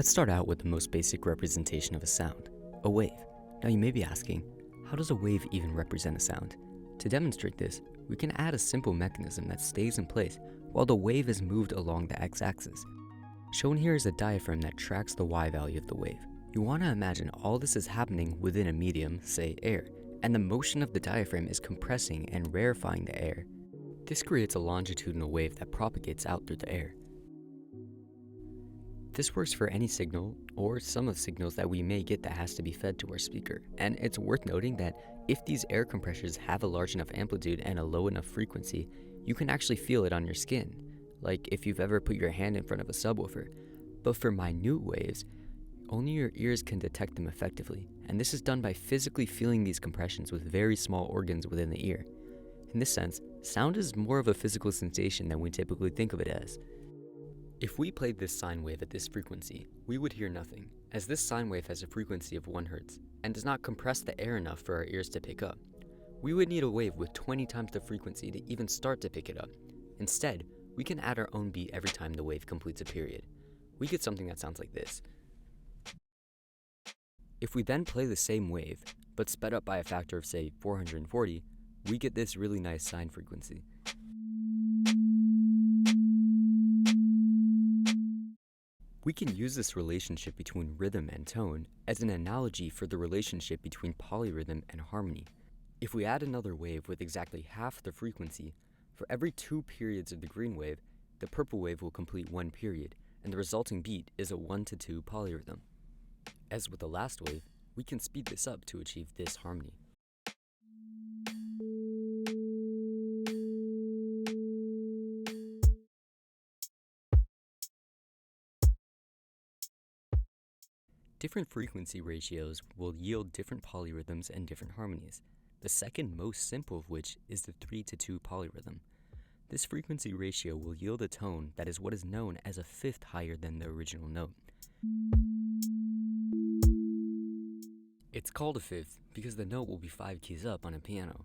Let's start out with the most basic representation of a sound, a wave. Now you may be asking, how does a wave even represent a sound? To demonstrate this, we can add a simple mechanism that stays in place while the wave is moved along the x-axis. Shown here is a diaphragm that tracks the y value of the wave. You want to imagine all this is happening within a medium, say air, and the motion of the diaphragm is compressing and rarefying the air. This creates a longitudinal wave that propagates out through the air. This works for any signal or sum of signals that we may get that has to be fed to our speaker. And it's worth noting that if these air compressors have a large enough amplitude and a low enough frequency, you can actually feel it on your skin, like if you've ever put your hand in front of a subwoofer. But for minute waves, only your ears can detect them effectively, and this is done by physically feeling these compressions with very small organs within the ear. In this sense, sound is more of a physical sensation than we typically think of it as. If we played this sine wave at this frequency, we would hear nothing, as this sine wave has a frequency of 1 Hz and does not compress the air enough for our ears to pick up. We would need a wave with 20 times the frequency to even start to pick it up. Instead, we can add our own beat every time the wave completes a period. We get something that sounds like this. If we then play the same wave, but sped up by a factor of say 440, we get this really nice sine frequency. We can use this relationship between rhythm and tone as an analogy for the relationship between polyrhythm and harmony. If we add another wave with exactly half the frequency, for every 2 periods of the green wave, the purple wave will complete 1 period, and the resulting beat is a 1-to-2 polyrhythm. As with the last wave, we can speed this up to achieve this harmony. Different frequency ratios will yield different polyrhythms and different harmonies, the second most simple of which is the 3-to-2 polyrhythm. This frequency ratio will yield a tone that is what is known as a fifth higher than the original note. It's called a fifth because the note will be 5 keys up on a piano.